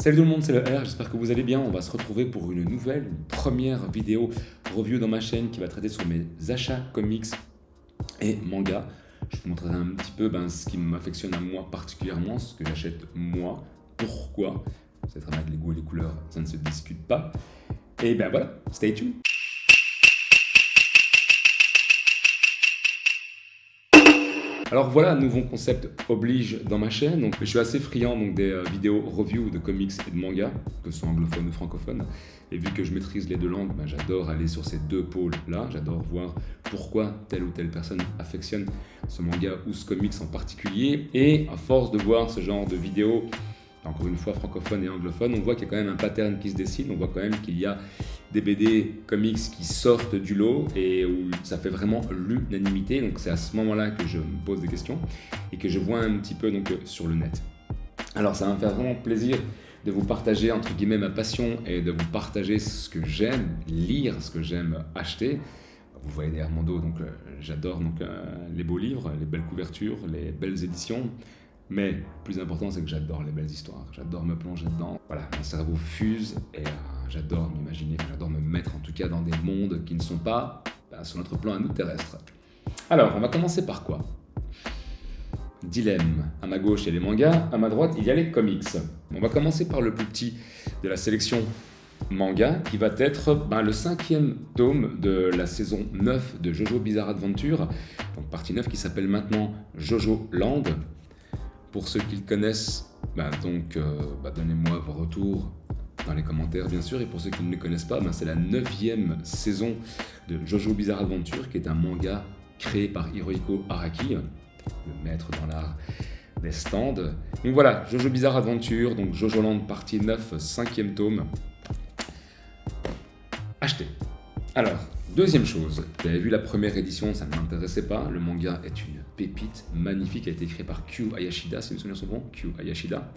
Salut tout le monde, c'est le R, j'espère que vous allez bien. On va se retrouver pour une première vidéo review dans ma chaîne qui va traiter sur mes achats comics et mangas. Je vous montrerai un petit peu ce qui m'affectionne à moi particulièrement, ce que j'achète moi, pourquoi. C'est très bien que les goûts et les couleurs, ça ne se discute pas. Et ben voilà, stay tuned. Alors voilà, nouveau concept oblige dans ma chaîne. Donc, je suis assez friand des vidéos review de comics et de mangas, que ce soit anglophone ou francophone. Et vu que je maîtrise les deux langues, j'adore aller sur ces deux pôles-là. J'adore voir pourquoi telle ou telle personne affectionne ce manga ou ce comics en particulier. Et à force de voir ce genre de vidéos, encore une fois francophone et anglophone, on voit qu'il y a quand même un pattern qui se dessine. On voit quand même qu'il y a des BD comics qui sortent du lot et où ça fait vraiment l'unanimité. Donc c'est à ce moment-là que je me pose des questions et que je vois un petit peu sur le net. Alors ça va me faire vraiment plaisir de vous partager entre guillemets ma passion et de vous partager ce que j'aime lire, ce que j'aime acheter. Vous voyez derrière mon dos, j'adore les beaux livres, les belles couvertures, les belles éditions. Mais le plus important, c'est que j'adore les belles histoires. J'adore me plonger dedans. Voilà, mon cerveau fuse et j'adore m'imaginer, j'adore me mettre en tout cas dans des mondes qui ne sont pas sur notre plan à nous terrestre. Alors, on va commencer par quoi? Dilemme. À ma gauche, il y a les mangas, à ma droite, il y a les comics. On va commencer par le plus petit de la sélection manga, qui va être le 5e tome de la saison 9 de Jojo Bizarre Adventure, donc partie 9 qui s'appelle maintenant Jojo Land. Pour ceux qui le connaissent, donnez-moi vos retours dans les commentaires bien sûr, et pour ceux qui ne le connaissent pas, c'est la 9e saison de Jojo Bizarre Adventure, qui est un manga créé par Hirohiko Araki, le maître dans l'art des stands. Donc voilà, Jojo Bizarre Adventure, donc Jojo Land partie 9, 5e tome. Achetez. Alors, deuxième chose, vous avez vu la première édition, ça ne m'intéressait pas. Le manga est une pépite magnifique, a été écrit par Kyu Hayashida, si mes souvenirs sont bons. Kyu Hayashida.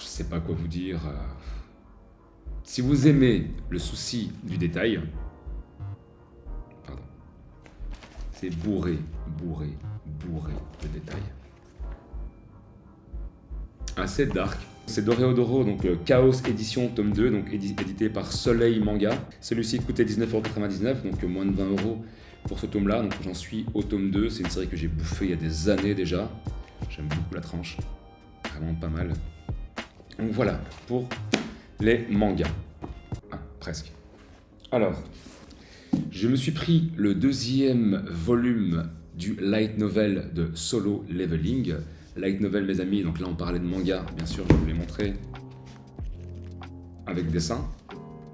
Je sais pas quoi vous dire. Si vous aimez le souci du détail, c'est bourré de détails. Assez dark. C'est Dorohedoro, donc Chaos Édition tome 2, donc édité par Soleil Manga. Celui-ci coûtait 19,99€, donc moins de 20€ pour ce tome-là. Donc j'en suis au tome 2, c'est une série que j'ai bouffée il y a des années déjà. J'aime beaucoup la tranche, vraiment pas mal. Donc voilà, pour les mangas. Presque. Alors, je me suis pris le 2e volume du light novel de Solo Leveling. Light novel, mes amis, donc là on parlait de manga, bien sûr, je vous l'ai montré avec dessin.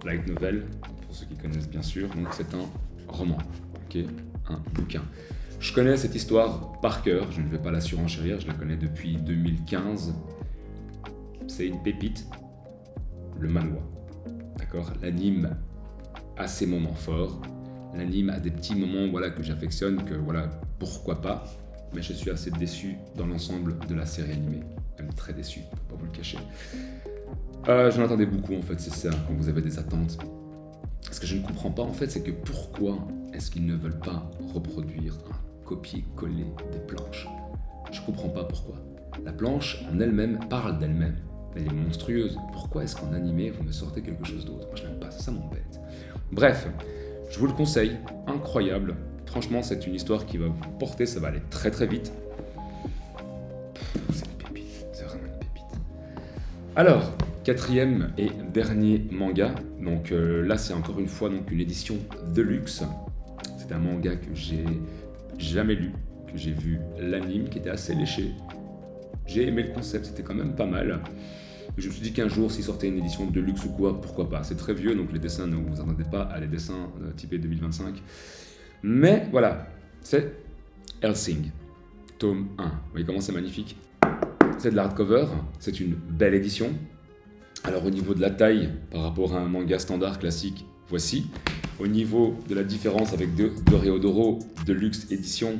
Light novel, pour ceux qui connaissent bien sûr, donc c'est un roman, ok, un bouquin. Je connais cette histoire par cœur, je ne vais pas la surenchérir, je la connais depuis 2015. C'est une pépite, le manhwa, d'accord. L'anime a ses moments forts, l'anime a des petits moments que j'affectionne, que pourquoi pas. Mais je suis assez déçu dans l'ensemble de la série animée. Même très déçu, pour pas vous le cacher. J'en attendais beaucoup en fait, c'est ça, quand vous avez des attentes. Ce que je ne comprends pas en fait, c'est que pourquoi est-ce qu'ils ne veulent pas reproduire un copier-coller des planches? Je comprends pas pourquoi. La planche en elle-même parle d'elle-même. Elle est monstrueuse. Pourquoi est-ce qu'en animé, vous me sortez quelque chose d'autre? Moi je n'aime pas, ça m'embête. Bref, je vous le conseille, incroyable. Franchement, c'est une histoire qui va vous porter, ça va aller très très vite. C'est une pépite, c'est vraiment une pépite. Alors, 4e et dernier manga. Donc là, c'est encore une fois une édition deluxe. C'est un manga que j'ai jamais lu, que j'ai vu l'anime, qui était assez léché. J'ai aimé le concept, c'était quand même pas mal. Je me suis dit qu'un jour, s'il sortait une édition deluxe ou quoi, pourquoi pas. C'est très vieux, donc les dessins, ne vous attendez pas à les dessins typés 2025. Mais voilà, c'est Hellsing, tome 1. Vous voyez comment c'est magnifique? C'est de l'hardcover, c'est une belle édition. Alors au niveau de la taille, par rapport à un manga standard classique, voici. Au niveau de la différence avec Dorohedoro Deluxe Edition,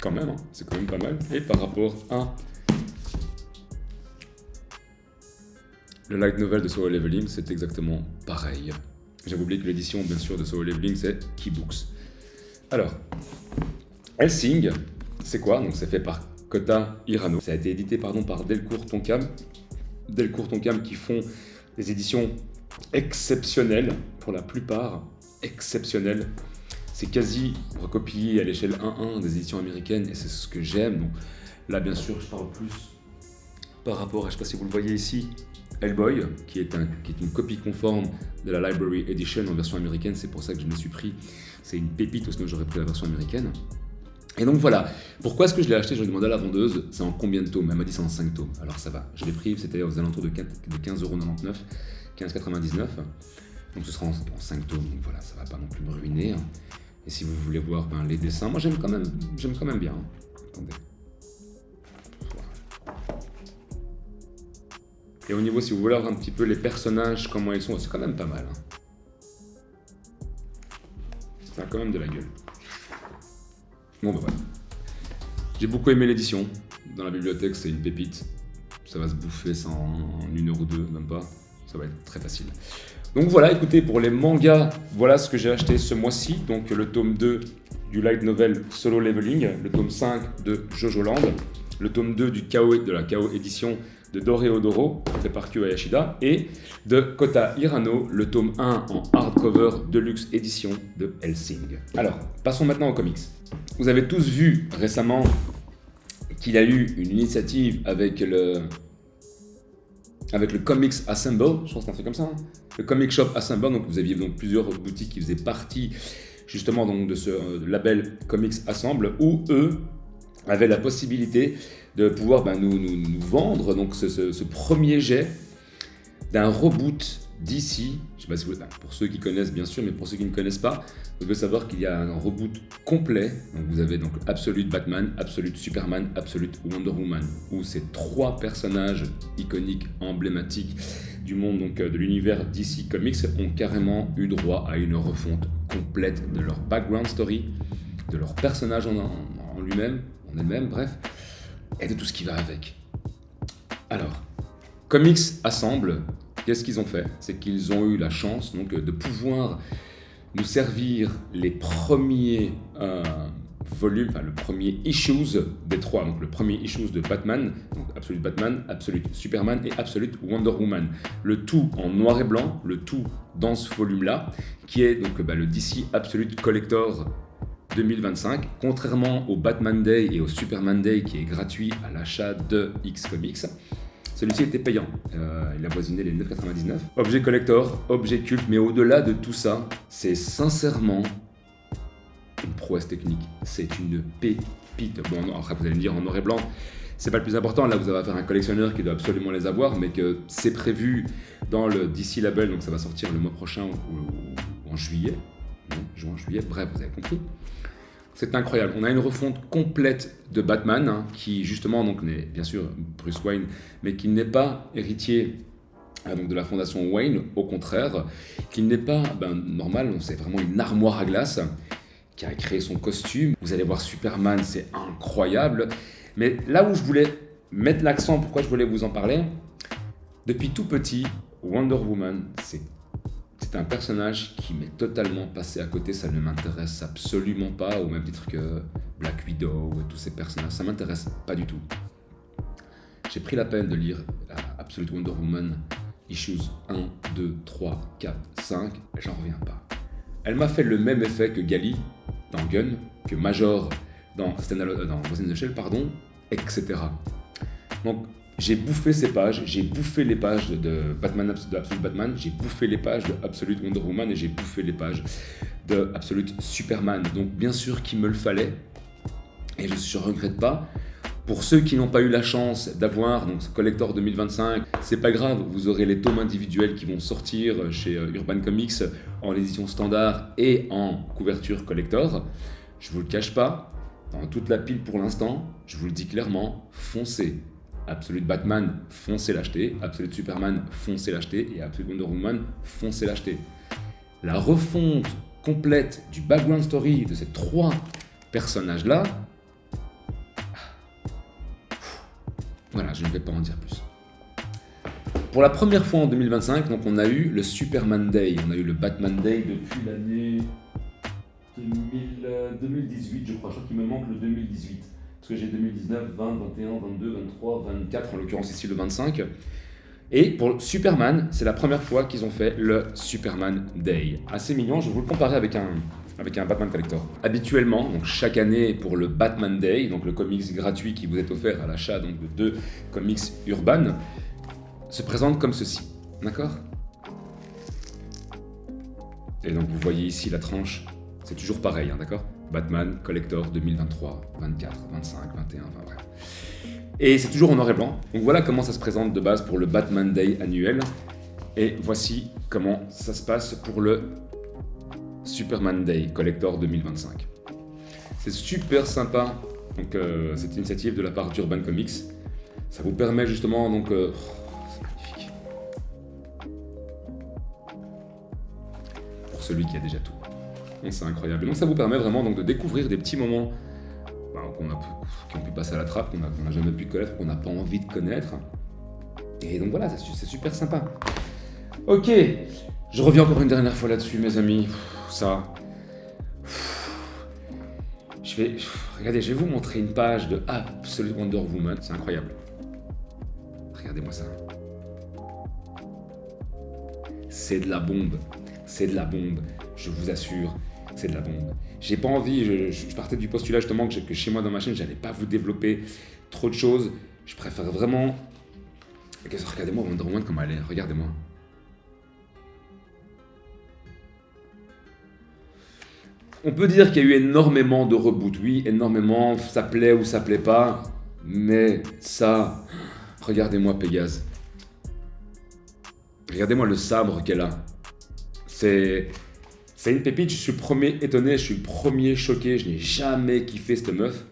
quand même, c'est quand même pas mal. Et par rapport à le light novel de Solo Leveling, c'est exactement pareil. J'avais oublié que l'édition, bien sûr, de Solo Leveling, c'est Keybooks. Alors, Hellsing, c'est quoi? Donc, c'est fait par Kota Hirano. Ça a été édité par Delcourt Tonkam. Delcourt Tonkam qui font des éditions exceptionnelles, pour la plupart exceptionnelles. C'est quasi recopié à l'échelle 1-1 des éditions américaines et c'est ce que j'aime. Donc là, bien sûr, je parle plus par rapport à, je ne sais pas si vous le voyez ici, Hellboy, qui est une copie conforme de la Library Edition en version américaine. C'est pour ça que je me suis pris. C'est une pépite, sinon j'aurais pris la version américaine. Et donc voilà, pourquoi est-ce que je l'ai acheté? Je lui ai demandé à la vendeuse, c'est en combien de tomes? Elle m'a dit c'est en 5 tomes. Alors ça va, je l'ai pris, c'était aux alentours de 15,99€, 15,99€. Donc ce sera en 5 tomes, donc voilà, ça va pas non plus me ruiner. Et si vous voulez voir les dessins, moi j'aime quand même bien. Attendez. Voilà. Et au niveau, si vous voulez voir un petit peu les personnages, comment ils sont, c'est quand même pas mal. Ça a quand même de la gueule. Bon, bah voilà. J'ai beaucoup aimé l'édition. Dans la bibliothèque, c'est une pépite. Ça va se bouffer ça en 1 heure ou 2, même pas. Ça va être très facile. Donc voilà, écoutez, pour les mangas, voilà ce que j'ai acheté ce mois-ci. Donc le tome 2 du light novel Solo Leveling, le tome 5 de Jojo Land, le tome 2 de la KO édition de Dorohedoro, fait par Kyo Hayashida, et de Kota Hirano, le tome 1 en hardcover deluxe édition de Hellsing. Alors, passons maintenant aux comics. Vous avez tous vu récemment qu'il y a eu une initiative avec le Comics Assemble, je pense que c'est un truc comme ça, le Comic Shop Assemble. Donc vous aviez plusieurs boutiques qui faisaient partie justement de ce label Comics Assemble, où eux avaient la possibilité de pouvoir nous vendre donc ce premier jet d'un reboot d'ici. Je sais pas si vous, pour ceux qui connaissent bien sûr, mais pour ceux qui ne connaissent pas, vous devez savoir qu'il y a un reboot complet. Donc vous avez donc Absolute Batman, Absolute Superman, Absolute Wonder Woman, où ces 3 personnages iconiques, emblématiques du monde de l'univers DC Comics ont carrément eu droit à une refonte complète de leur background story, de leur personnage en lui-même, en elle-même, bref, et de tout ce qui va avec. Alors, Comics Assemble, qu'est-ce qu'ils ont fait? C'est qu'ils ont eu la chance de pouvoir nous servir les premiers volumes, le premier issues des 3, donc le premier issues de Batman, donc Absolute Batman, Absolute Superman et Absolute Wonder Woman. Le tout en noir et blanc, le tout dans ce volume-là, qui est donc le DC Absolute Collector 2025, contrairement au Batman Day et au Superman Day qui est gratuit à l'achat de X-Comics. Celui-ci était payant, il avoisinait les 9,99. Objet collector, objet culte, mais au-delà de tout ça, c'est sincèrement une prouesse technique. C'est une pépite. Bon, après vous allez me dire en noir et blanc, c'est pas le plus important. Là, vous avez affaire à un collectionneur qui doit absolument les avoir, mais que c'est prévu dans le DC Label, donc ça va sortir le mois prochain ou en juillet. Juin, juillet, bref, vous avez compris. C'est incroyable. On a une refonte complète de Batman, qui justement n'est bien sûr Bruce Wayne, mais qui n'est pas héritier de la fondation Wayne, au contraire, qui n'est pas normal, c'est vraiment une armoire à glace qui a créé son costume. Vous allez voir Superman, c'est incroyable. Mais là où je voulais mettre l'accent, pourquoi je voulais vous en parler, depuis tout petit, Wonder Woman, c'est un personnage qui m'est totalement passé à côté, ça ne m'intéresse absolument pas, au même titre que Black Widow et tous ces personnages, ça ne m'intéresse pas du tout. J'ai pris la peine de lire Absolute Wonder Woman, issues 1, 2, 3, 4, 5, et j'en reviens pas. Elle m'a fait le même effet que Gali dans Gun, que Major dans Ghost in the Shell, etc. Donc, j'ai bouffé ces pages, j'ai bouffé les pages de Absolute Batman, j'ai bouffé les pages de Absolute Wonder Woman et j'ai bouffé les pages de Absolute Superman. Donc bien sûr qu'il me le fallait et je ne regrette pas. Pour ceux qui n'ont pas eu la chance d'avoir ce Collector 2025, c'est pas grave, vous aurez les tomes individuels qui vont sortir chez Urban Comics en édition standard et en couverture Collector. Je vous le cache pas, dans toute la pile pour l'instant, je vous le dis clairement, foncez. Absolute Batman, foncez l'acheter. Absolute Superman, foncez l'acheter. Et Absolute Wonder Woman, foncez l'acheter. La refonte complète du background story de ces 3 personnages-là, voilà, je ne vais pas en dire plus. Pour la première fois en 2025, donc on a eu le Superman Day. On a eu le Batman Day depuis l'année 2018, je crois qu'il me manque le 2018. Parce que j'ai 2019, 20, 21, 22, 23, 24, en l'occurrence ici le 25. Et pour Superman, c'est la première fois qu'ils ont fait le Superman Day. Assez mignon, je vais vous le comparer avec un Batman Collector. Habituellement, donc chaque année pour le Batman Day, donc le comics gratuit qui vous est offert à l'achat donc de 2 comics Urban, se présente comme ceci. D'accord ? Et donc vous voyez ici la tranche, c'est toujours pareil, hein, d'accord ? Batman Collector 2023, 24, 25, 21, enfin bref. Et c'est toujours en noir et blanc. Donc voilà comment ça se présente de base pour le Batman Day annuel. Et voici comment ça se passe pour le Superman Day Collector 2025. C'est super sympa. Donc cette initiative de la part d'Urban Comics. Ça vous permet justement donc... c'est magnifique. Pour celui qui a déjà tout. Donc, c'est incroyable. Et donc ça vous permet vraiment donc, de découvrir des petits moments qui ont pu passer à la trappe, qu'on n'a jamais pu connaître, qu'on n'a pas envie de connaître. Et donc voilà, c'est super sympa. Ok, je reviens encore une dernière fois là-dessus, mes amis. Regardez, je vais vous montrer une page de Absolute Wonder Woman. C'est incroyable. Regardez-moi ça. C'est de la bombe. C'est de la bombe. Je vous assure. C'est de la bombe. J'ai pas envie, je partais du postulat justement que chez moi dans ma chaîne, j'allais pas vous développer trop de choses. Je préfère vraiment... Regardez-moi Wonder Woman comme elle est, regardez-moi. On peut dire qu'il y a eu énormément de reboots, oui, énormément, ça plaît ou ça plaît pas, mais ça... Regardez-moi Pégase. Regardez-moi le sabre qu'elle a. C'est une pépite, je suis le premier étonné, je suis le premier choqué, je n'ai jamais kiffé cette meuf.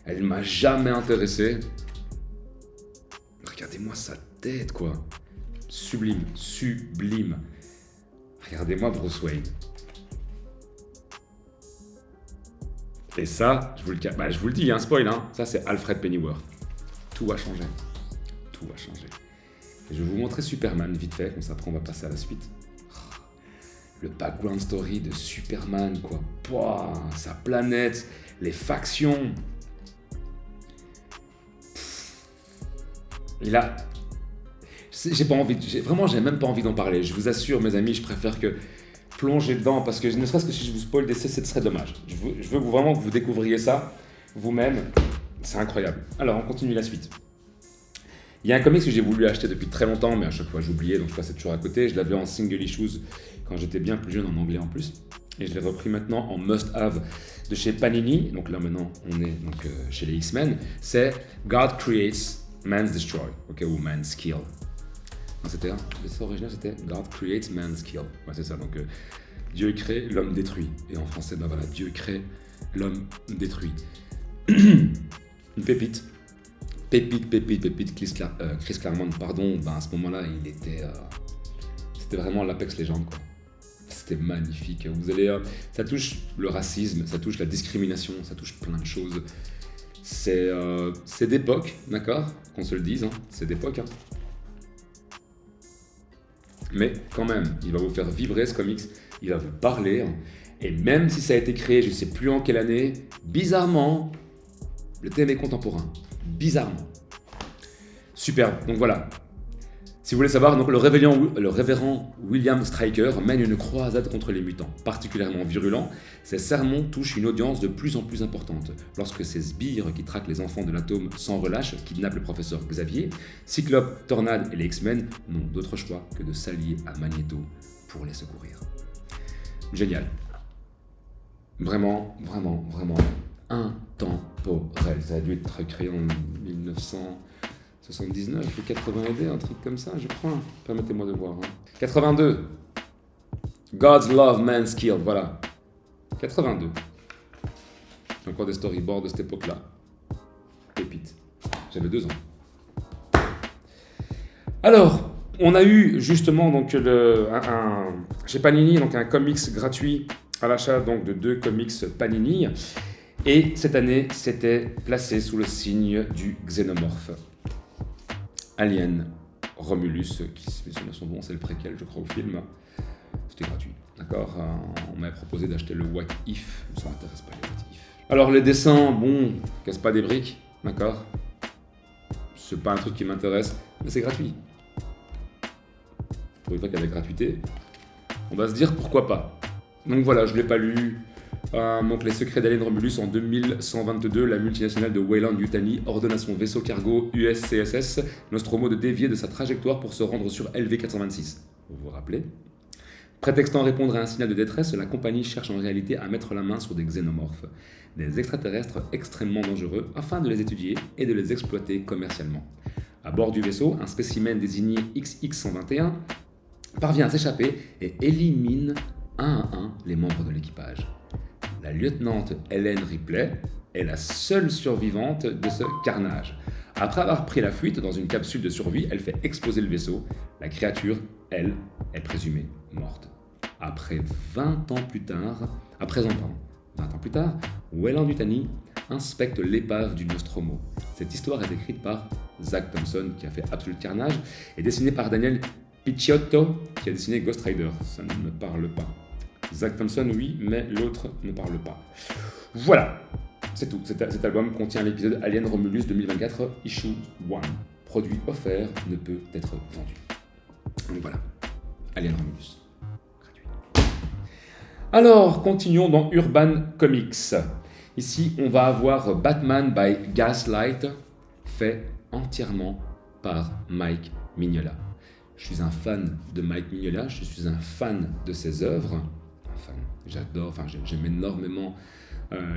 Elle m'a jamais intéressé. Regardez-moi sa tête, quoi. Sublime, sublime. Regardez-moi Bruce Wayne. Et ça, je vous le dis, hein, spoil, hein, ça c'est Alfred Pennyworth. Tout a changé. Tout a changé. Et je vais vous montrer Superman vite fait, comme ça après on va passer à la suite. Le background story de Superman, quoi. Pouah, sa planète, les factions. Il a... J'ai même pas envie d'en parler. Je vous assure, mes amis, je préfère que plonger dedans, parce que ne serait-ce que si je vous spoil des scènes, ce serait dommage. Je veux vraiment que vous découvriez ça vous-même. C'est incroyable. Alors, on continue la suite. Il y a un comics que j'ai voulu acheter depuis très longtemps, mais à chaque fois j'oubliais, donc je passais toujours à côté. Je l'avais en single issues quand j'étais bien plus jeune, en anglais en plus. Et je l'ai repris maintenant en must-have de chez Panini. Donc là maintenant, on est donc, chez les X-Men. C'est God Creates, Man's Destroy, okay, ou Man's Kill. C'était l'histoire originale, c'était God Creates, Man's Kill. Ouais, c'est ça, donc Dieu crée, l'homme détruit. Et en français, ben voilà, Dieu crée, l'homme détruit. Une pépite. Pépite, Chris Claremont, pardon, ben à ce moment-là, c'était vraiment l'Apex Legends, quoi. C'était magnifique. Vous allez, ça touche le racisme, ça touche la discrimination, ça touche plein de choses. C'est d'époque, d'accord, qu'on se le dise, hein, c'est d'époque. Hein. Mais quand même, il va vous faire vibrer ce comics, il va vous parler. Hein. Et même si ça a été créé, je ne sais plus en quelle année, bizarrement, le thème est contemporain. Bizarrement. Superbe. Donc voilà. Si vous voulez savoir, donc le révérend William Stryker mène une croisade contre les mutants. Particulièrement virulent, ses sermons touchent une audience de plus en plus importante. Lorsque ces sbires qui traquent les enfants de l'atome sans relâche kidnappent le professeur Xavier, Cyclope, Tornade et les X-Men n'ont d'autre choix que de s'allier à Magneto pour les secourir. Génial. Vraiment intemporel. Ça a dû être créé en 1979 ou 80 AD, un truc comme ça, je crois. Permettez-moi de voir. Hein. 82. God's Love, Man's Kill, voilà. 82. Encore des storyboards de cette époque-là. Pépite. J'avais 2 ans. Alors, on a eu justement donc chez Panini donc un comics gratuit à l'achat donc de 2 comics Panini. Et cette année, c'était placé sous le signe du xénomorphe. Alien Romulus, qui, si mes souvenirs sont bons, c'est le préquel, je crois, au film. C'était gratuit, d'accord. On m'avait proposé d'acheter le What If, ça m'intéresse pas les What If. Alors les dessins, bon, casse pas des briques, d'accord? C'est pas un truc qui m'intéresse, mais c'est gratuit. Pour une fois qu'il y a de la gratuité, on va se dire pourquoi pas. Donc voilà, je l'ai pas lu. Donc les secrets d'Alien Romulus en 2122, la multinationale de Weyland-Yutani ordonne à son vaisseau cargo USCSS Nostromo de dévier de sa trajectoire pour se rendre sur LV-426. Vous vous rappelez? Prétextant répondre à un signal de détresse, la compagnie cherche en réalité à mettre la main sur des xénomorphes, des extraterrestres extrêmement dangereux, afin de les étudier et de les exploiter commercialement. À bord du vaisseau, un spécimen désigné XX-121 parvient à s'échapper et élimine un à un les membres de l'équipage. La lieutenante Helen Ripley est la seule survivante de ce carnage. Après avoir pris la fuite dans une capsule de survie, elle fait exploser le vaisseau. La créature, elle, est présumée morte. Après 20 ans plus tard, 20 ans plus tard, Weyland-Yutani inspecte l'épave du Nostromo. Cette histoire est écrite par Zach Thompson, qui a fait Absolute Carnage, et dessinée par Daniel Picciotto, qui a dessiné Ghost Rider. Ça ne me parle pas. Zach Thompson, oui, mais l'autre ne parle pas. Voilà, c'est tout. Cet album contient l'épisode Alien Romulus 2024, Issue 1. Produit offert ne peut être vendu. Donc voilà, Alien Romulus. Gratuit. Alors, continuons dans Urban Comics. Ici, on va avoir Batman by Gaslight, fait entièrement par Mike Mignola. Je suis un fan de Mike Mignola, je suis un fan de ses œuvres. J'adore, j'aime énormément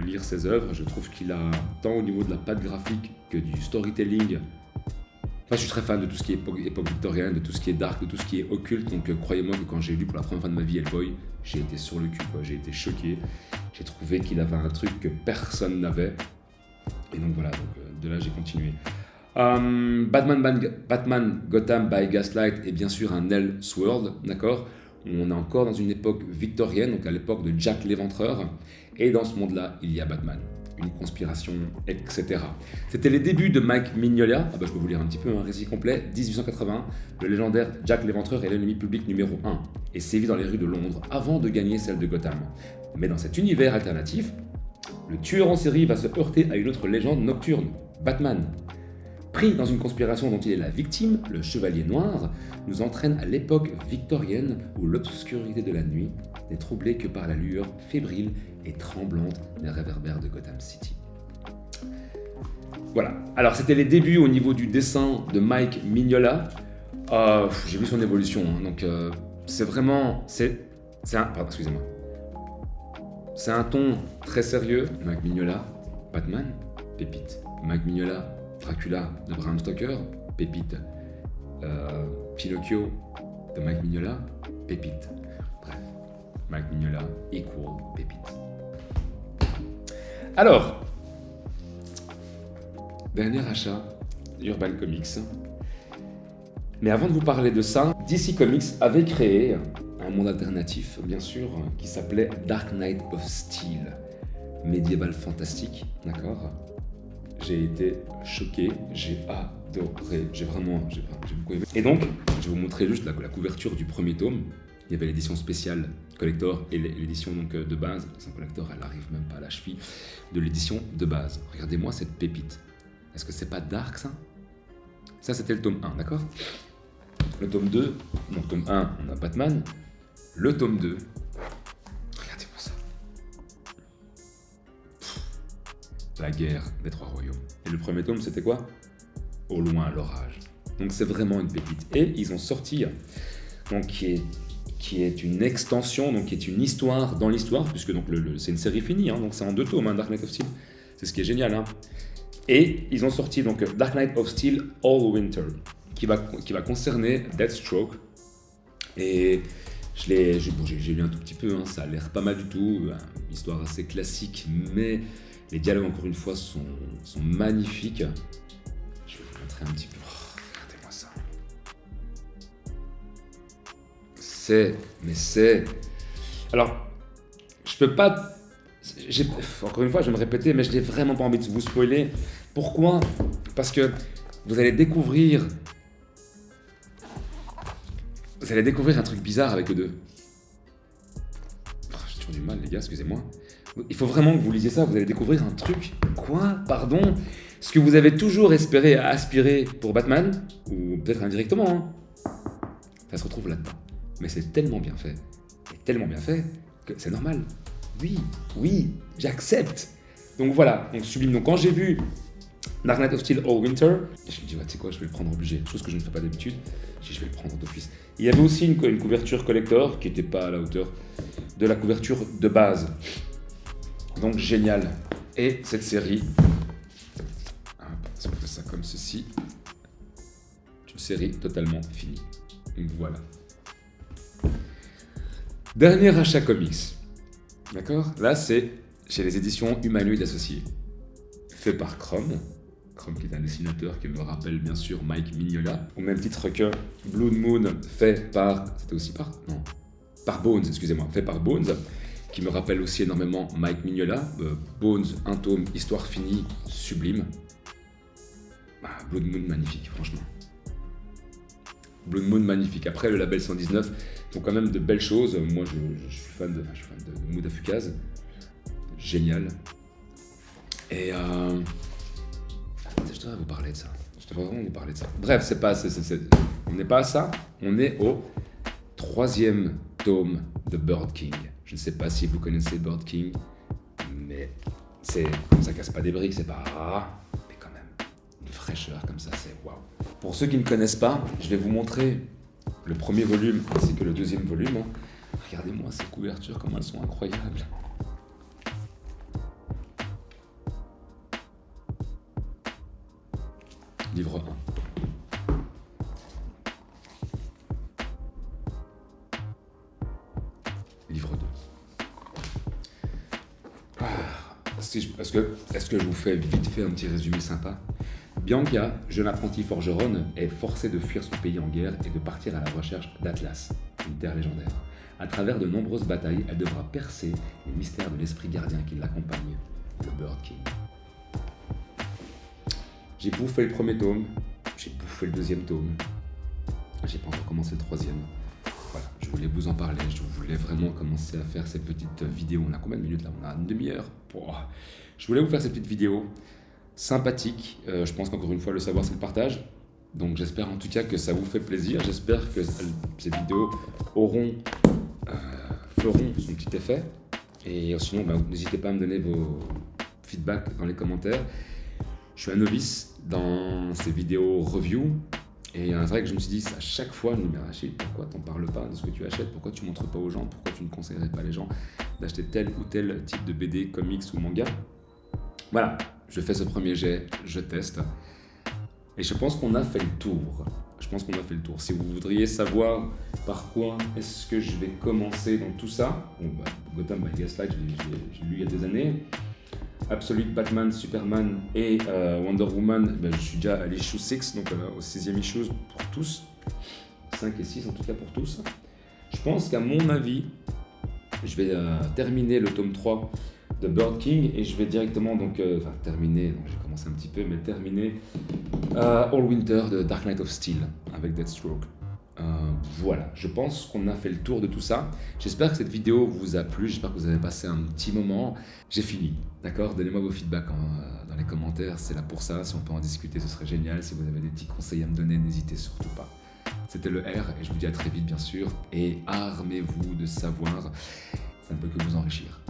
lire ses œuvres. Je trouve qu'il a, tant au niveau de la patte graphique que du storytelling. Je suis très fan de tout ce qui est époque victorienne, de tout ce qui est dark, de tout ce qui est occulte. Donc croyez-moi que quand j'ai lu pour la première fois de ma vie Hellboy, j'ai été sur le cul, j'ai été choqué. J'ai trouvé qu'il avait un truc que personne n'avait. Et donc voilà, de là j'ai continué. Batman Gotham by Gaslight est bien sûr un Elseworld, d'accord? On est encore dans une époque victorienne, donc à l'époque de Jack l'Éventreur, et dans ce monde-là, il y a Batman, une conspiration, etc. C'était les débuts de Mike Mignola. Je peux vous lire un petit peu un récit complet. 1880, le légendaire Jack l'Éventreur est l'ennemi public numéro 1 et sévit dans les rues de Londres avant de gagner celle de Gotham. Mais dans cet univers alternatif, le tueur en série va se heurter à une autre légende nocturne, Batman. Pris dans une conspiration dont il est la victime, le Chevalier Noir nous entraîne à l'époque victorienne où l'obscurité de la nuit n'est troublée que par la lueur fébrile et tremblante des réverbères de Gotham City. Voilà, alors c'était les débuts au niveau du dessin de Mike Mignola. J'ai vu son évolution, donc c'est vraiment... excusez-moi. C'est un ton très sérieux. Mike Mignola, Batman, pépite. Mike Mignola, Dracula de Bram Stoker, pépite. Pinocchio de Mike Mignola, pépite. Bref, Mike Mignola, equal, pépite. Alors, dernier achat, Urban Comics. Mais avant de vous parler de ça, DC Comics avait créé un monde alternatif, bien sûr, qui s'appelait Dark Knight of Steel, médiéval fantastique, d'accord? J'ai été choqué, j'ai adoré, j'ai beaucoup aimé. Et donc, je vais vous montrer juste la couverture du premier tome. Il y avait l'édition spéciale collector et l'édition donc de base. L'édition collector, elle n'arrive même pas à la cheville de l'édition de base. Regardez-moi cette pépite. Est-ce que c'est pas dark ça? Ça c'était le tome 1, d'accord? Le tome 2, donc tome 1, on a Batman. Le tome 2, regardez-moi ça. La guerre des trois royaumes. Et le premier tome, c'était quoi? Au loin, l'orage. Donc c'est vraiment une pépite. Et ils ont sorti, donc qui est une extension, donc qui est une histoire dans l'histoire, puisque donc c'est une série finie, donc c'est en 2 tomes, Dark Knight of Steel. C'est ce qui est génial. Et ils ont sorti donc Dark Knight of Steel All Winter, qui va concerner Deathstroke. Et j'ai lu un tout petit peu, ça a l'air pas mal du tout, une histoire assez classique, mais les dialogues encore une fois sont magnifiques. Je vais vous montrer un petit peu. Regardez-moi ça. Alors, je peux pas... Encore une fois, je vais me répéter, mais je n'ai vraiment pas envie de vous spoiler. Pourquoi? Parce que vous allez découvrir un truc bizarre avec eux deux. J'ai toujours du mal, les gars, excusez-moi. Il faut vraiment que vous lisiez ça, vous allez découvrir un truc. Quoi? Pardon? Ce que vous avez toujours espéré aspirer pour Batman, ou peut-être indirectement, hein, ça se retrouve là-dedans. Mais c'est tellement bien fait, et tellement bien fait, que c'est normal. Oui, j'accepte. Donc voilà, on sublime. Donc quand j'ai vu Dark Knight of Steel All Winter, je me dis, ouais, tu sais quoi, je vais le prendre obligé, chose que je ne fais pas d'habitude. Je dis, je vais le prendre d'office. Il y avait aussi une couverture collector qui n'était pas à la hauteur de la couverture de base. Donc génial. Et cette série, si on fait ça comme ceci, une série totalement finie. Donc voilà. Dernier achat comics. D'accord? Là, c'est chez les éditions Humanoid Associés. Fait par Chrome. Chrome qui est un dessinateur qui me rappelle bien sûr Mike Mignola. Au même titre que Blood Moon, fait par... C'était aussi par... Non. Par Bones, excusez-moi. Fait par Bones, qui me rappelle aussi énormément Mike Mignola. Bones, un tome, histoire finie, sublime. Blood Moon, magnifique, franchement. Blood Moon, magnifique. Après, le label 119 font quand même de belles choses. Moi, je suis fan de Mouda Fukaz. Génial. Et je devrais vous parler de ça. Je devrais vraiment vous parler de ça. Bref, c'est pas, on n'est pas à ça. On est au 3e tome de Bird King. Je ne sais pas si vous connaissez Bird King, mais ça casse pas des briques, c'est pas rare. Mais quand même, une fraîcheur comme ça, c'est waouh. Pour ceux qui ne connaissent pas, je vais vous montrer le premier volume ainsi que le 2e volume. Regardez-moi ces couvertures, comment elles sont incroyables. Livre 1. Livre 2. Est-ce que je vous fais vite fait un petit résumé sympa? Bianca, jeune apprentie forgeronne, est forcée de fuir son pays en guerre et de partir à la recherche d'Atlas, une terre légendaire. À travers de nombreuses batailles, elle devra percer les mystères de l'esprit gardien qui l'accompagne, le Bird King. J'ai bouffé le 1er tome, j'ai bouffé le 2e tome, j'ai pas encore commencé le 3e. Voilà, je voulais vous en parler, je voulais vraiment commencer à faire ces petites vidéos. On a combien de minutes là? On a une demi-heure. Je voulais vous faire ces petites vidéos sympathiques. Je pense qu'encore une fois, le savoir, c'est le partage. Donc j'espère en tout cas que ça vous fait plaisir. J'espère que ces vidéos feront son petit effet. Et sinon, n'hésitez pas à me donner vos feedbacks dans les commentaires. Je suis un novice dans ces vidéos review. Et c'est vrai que je me suis dit, à chaque fois, je me dis, mais Rachid, pourquoi t'en parles pas de ce que tu achètes? Pourquoi tu montres pas aux gens? Pourquoi tu ne conseillerais pas les gens d'acheter tel ou tel type de BD, comics ou manga? Voilà, je fais ce premier jet, je teste. Et je pense qu'on a fait le tour. Si vous voudriez savoir par quoi est-ce que je vais commencer dans tout ça, Gotham by Gaslight, j'ai lu il y a des années. Absolute Batman, Superman et Wonder Woman, je suis déjà à l'issue 6, donc au 6e issue pour tous. 5 et 6 en tout cas pour tous. Je pense qu'à mon avis, je vais terminer le tome 3 de Bird King et je vais directement terminer, donc j'ai commencé un petit peu, mais terminer All Winter de Dark Knight of Steel avec Deathstroke. Voilà, je pense qu'on a fait le tour de tout ça. J'espère que cette vidéo vous a plu, j'espère que vous avez passé un petit moment. J'ai fini, d'accord? Donnez-moi vos feedbacks dans les commentaires, c'est là pour ça. Si on peut en discuter, ce serait génial. Si vous avez des petits conseils à me donner, n'hésitez surtout pas. C'était le R et je vous dis à très vite bien sûr. Et armez-vous de savoir, ça ne peut que vous enrichir.